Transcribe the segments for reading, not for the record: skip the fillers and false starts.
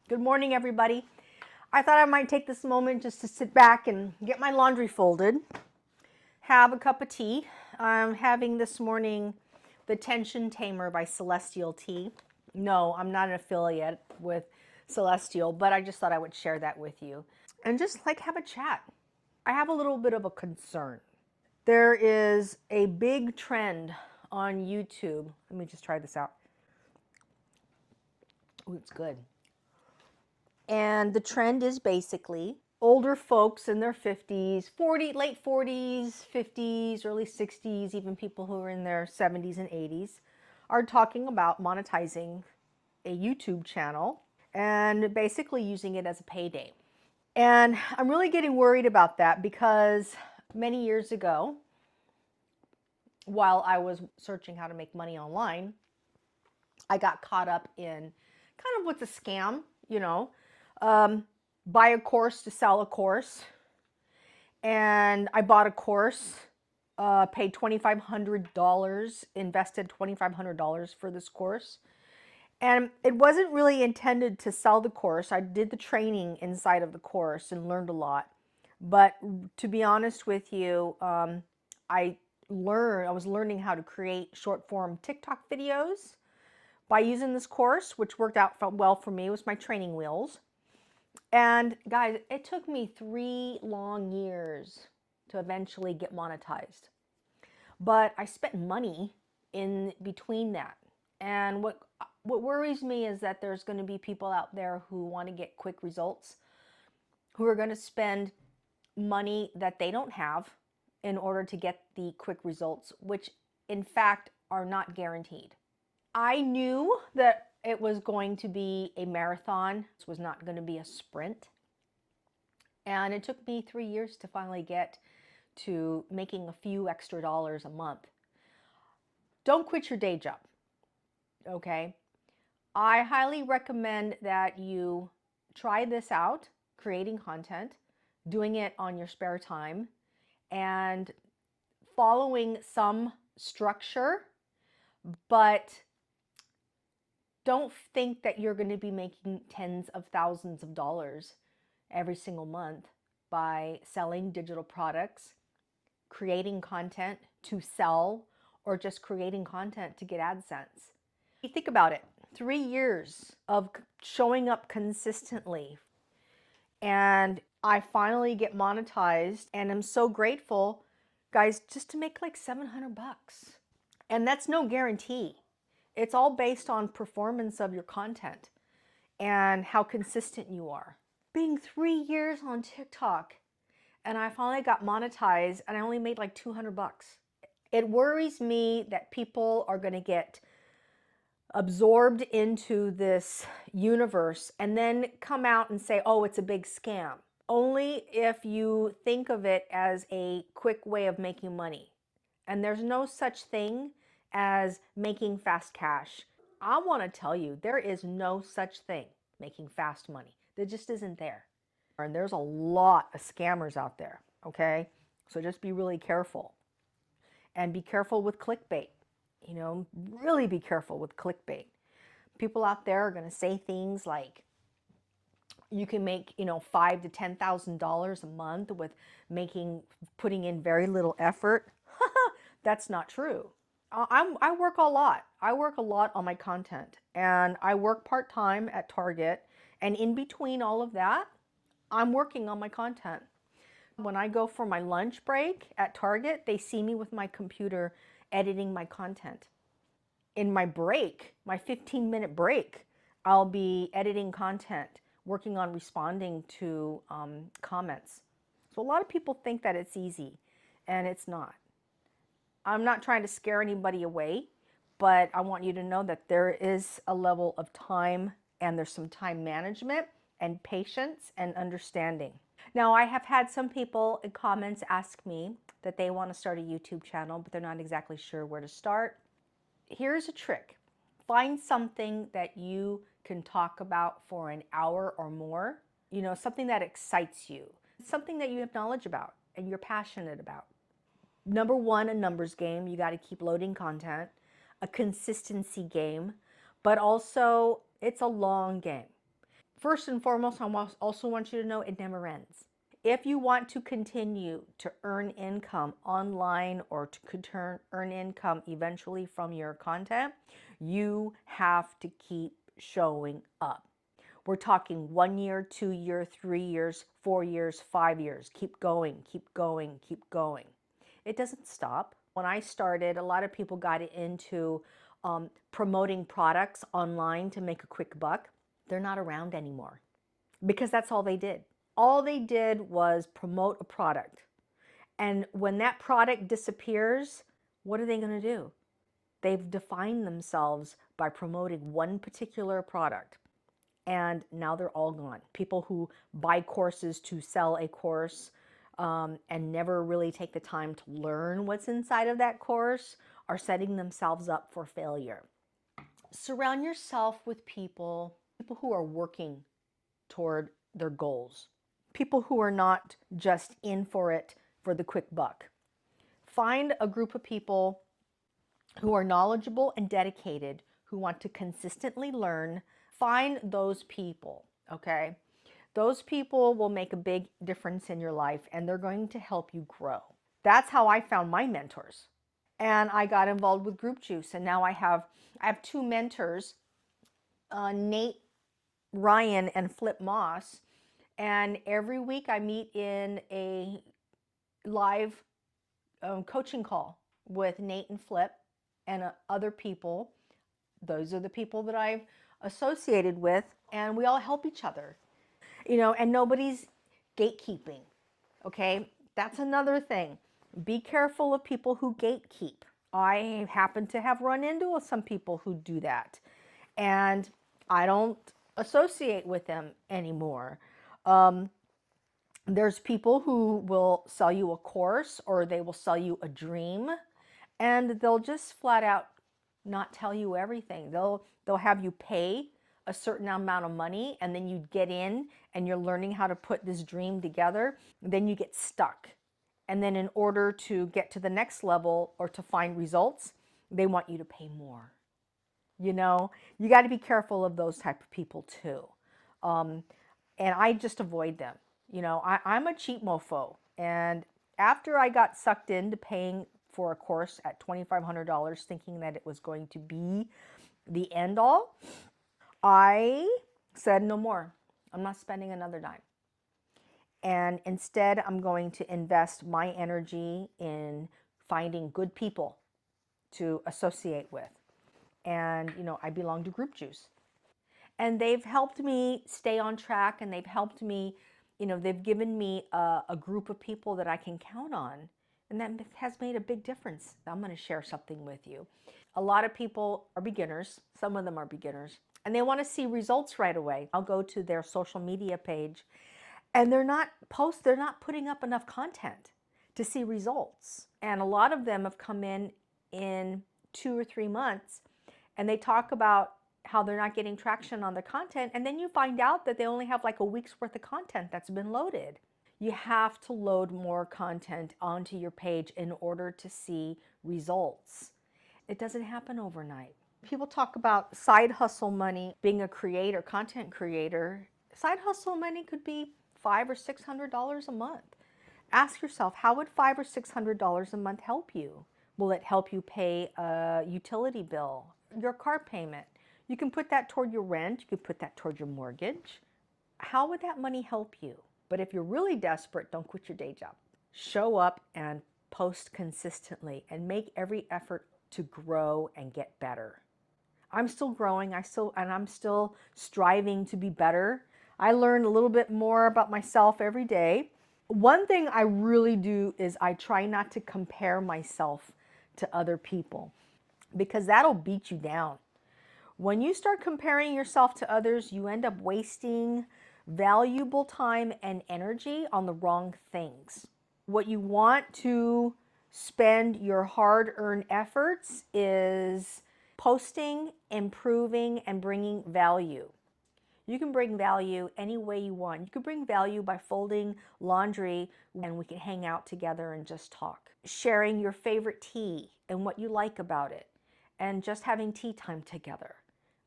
Good morning, everybody. I thought I might take this moment just to sit back and get my laundry folded, have a cup of tea. I'm having this morning the Tension Tamer by Celestial Tea. No, I'm not an affiliate with Celestial, but I just thought I would share that with you and just like have a chat. I have a little bit of a concern. There is a big trend on YouTube. Let me just try this out. Oh, it's good. And the trend is basically older folks in their 50s, late 40s, 50s, early 60s, even people who are in their 70s and 80s are talking about monetizing a YouTube channel and basically using it as a payday. And I'm really getting worried about that because many years ago, while I was searching how to make money online, I got caught up in kind of what's a scam, um, buy a course to sell a course. And I bought a course, paid $2,500, invested $2,500 for this course. And it wasn't really intended to sell the course. I did the training inside of the course and learned a lot. But to be honest with you, I was learning how to create short form TikTok videos by using this course, which worked out well for me. It was my training wheels. And guys, it took me 3 long years to eventually get monetized. But I spent money in between that. And what worries me is that there's going to be people out there who want to get quick results, who are going to spend money that they don't have in order to get the quick results, which in fact are not guaranteed. I knew that it was going to be a marathon. This was not going to be a sprint. And it took me 3 years to finally get to making a few extra dollars a month. Don't quit your day job, okay? I highly recommend that you try this out, creating content, doing it on your spare time, and following some structure, but don't think that you're going to be making tens of thousands of dollars every single month by selling digital products, creating content to sell, or just creating content to get AdSense. You think about it, 3 years of showing up consistently, and I finally get monetized, and I'm so grateful, guys, just to make like 700 bucks. And that's no guarantee. It's all based on performance of your content and how consistent you are. Being 3 years on TikTok, and I finally got monetized, and I only made like 200 bucks. It worries me that people are going to get absorbed into this universe and then come out and say, oh, it's a big scam. Only if you think of it as a quick way of making money. And there's no such thing as making fast cash. I want to tell you, there is no such thing making fast money. There just isn't there. And there's a lot of scammers out there, okay? So just be really careful. And be careful with clickbait. Really be careful with clickbait. People out there are going to say things like, you can make, $5,000 to $10,000 a month with putting in very little effort. That's not true. I work a lot. I work a lot on my content, and I work part-time at Target, and in between all of that, I'm working on my content. When I go for my lunch break at Target, they see me with my computer editing my content. In my break, my 15-minute break, I'll be editing content, working on responding to comments. So a lot of people think that it's easy, and it's not. I'm not trying to scare anybody away, but I want you to know that there is a level of time, and there's some time management and patience and understanding. Now, I have had some people in comments ask me that they want to start a YouTube channel, but they're not exactly sure where to start. Here's a trick. Find something that you can talk about for an hour or more, something that excites you, something that you have knowledge about and you're passionate about. Number one, a numbers game. You got to keep loading content, a consistency game, but also it's a long game. First and foremost, I also want you to know it never ends. If you want to continue to earn income online or to earn income eventually from your content, you have to keep showing up. We're talking 1 year, 2 year, 3 years, 4 years, 5 years. Keep going, keep going, keep going. It doesn't stop. When I started, a lot of people got into promoting products online to make a quick buck. They're not around anymore because that's all they did. All they did was promote a product. And when that product disappears, what are they going to do? They've defined themselves by promoting one particular product. And now they're all gone. People who buy courses to sell a course and never really take the time to learn what's inside of that course are setting themselves up for failure. Surround yourself with people who are working toward their goals. People who are not just in for it for the quick buck. Find a group of people who are knowledgeable and dedicated, who want to consistently learn. Find those people, okay? Those people will make a big difference in your life and they're going to help you grow. That's how I found my mentors. And I got involved with Group Juice, and now I have two mentors, Nate Ryan and Flip Moss. And every week I meet in a live coaching call with Nate and Flip and other people. Those are the people that I've associated with, and we all help each other. And nobody's gatekeeping, okay? That's another thing. Be careful of people who gatekeep. I happen to have run into some people who do that, and I don't associate with them anymore. There's people who will sell you a course or they will sell you a dream, and they'll just flat out not tell you everything. They'll have you pay a certain amount of money, and then you get in and you're learning how to put this dream together. Then you get stuck. And then in order to get to the next level or to find results, they want you to pay more. You got to be careful of those type of people too. And I just avoid them. I'm a cheap mofo. And after I got sucked into paying for a course at $2,500, thinking that it was going to be the end all, I said no more. I'm not spending another dime. And instead, I'm going to invest my energy in finding good people to associate with. And, I belong to Group Juice. And they've helped me stay on track, and they've helped me, they've given me a group of people that I can count on. And that has made a big difference. I'm going to share something with you. A lot of people are beginners. Some of them are beginners. And they want to see results right away. I'll go to their social media page, and they're not putting up enough content to see results. And a lot of them have come in 2 or 3 months, and they talk about how they're not getting traction on the content, and then you find out that they only have like a week's worth of content that's been loaded. You have to load more content onto your page in order to see results. It doesn't happen overnight. People talk about side hustle money, being a creator, content creator. Side hustle money could be $500 or $600 a month. Ask yourself, how would $500 or $600 a month help you? Will it help you pay a utility bill, your car payment? You can put that toward your rent. You could put that toward your mortgage. How would that money help you? But if you're really desperate, don't quit your day job. Show up and post consistently and make every effort to grow and get better. I'm still growing. I'm still striving to be better. I learn a little bit more about myself every day. One thing I really do is I try not to compare myself to other people, because that'll beat you down. When you start comparing yourself to others, you end up wasting valuable time and energy on the wrong things. What you want to spend your hard-earned efforts is posting, improving, and bringing value. You can bring value any way you want. You can bring value by folding laundry, and we can hang out together and just talk. Sharing your favorite tea and what you like about it, and just having tea time together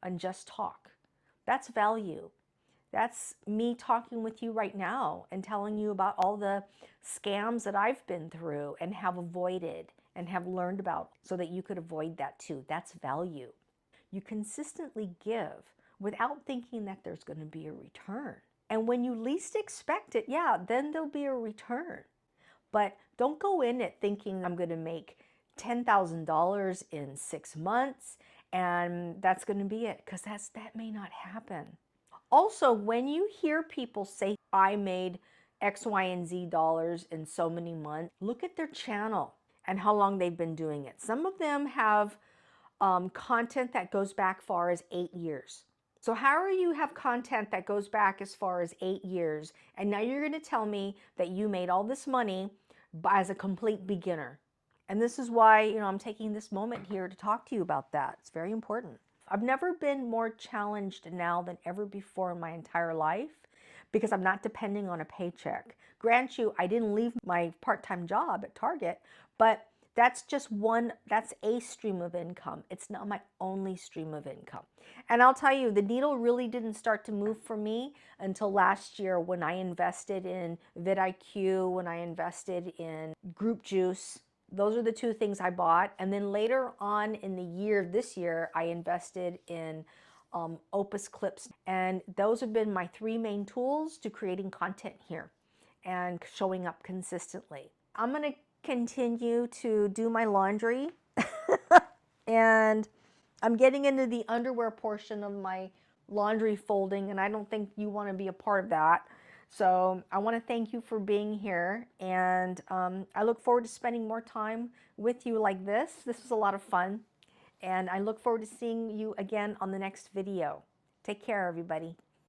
and just talk. That's value. That's me talking with you right now and telling you about all the scams that I've been through and have avoided and have learned about so that you could avoid that too. That's value. You consistently give without thinking that there's going to be a return. And when you least expect it, yeah, then there'll be a return. But don't go in it thinking I'm going to make $10,000 in 6 months and that's going to be it, because that may not happen. Also, when you hear people say, I made X, Y, and Z dollars in so many months, look at their channel and how long they've been doing it. Some of them have content that goes back far as 8 years. So how are you have content that goes back as far as 8 years, and now you're going to tell me that you made all this money as a complete beginner? And this is why, I'm taking this moment here to talk to you about that. It's very important. I've never been more challenged now than ever before in my entire life because I'm not depending on a paycheck. Grant you, I didn't leave my part-time job at Target, but that's just one, that's a stream of income. It's not my only stream of income. And I'll tell you, the needle really didn't start to move for me until last year when I invested in vidIQ, when I invested in Group Juice. Those are the two things I bought. And then later on in the year, this year, I invested in Opus Clips. And those have been my three main tools to creating content here and showing up consistently. I'm going to continue to do my laundry and I'm getting into the underwear portion of my laundry folding, and I don't think you want to be a part of that. So I want to thank you for being here, and I look forward to spending more time with you like this. This was a lot of fun, and I look forward to seeing you again on the next video. Take care, everybody.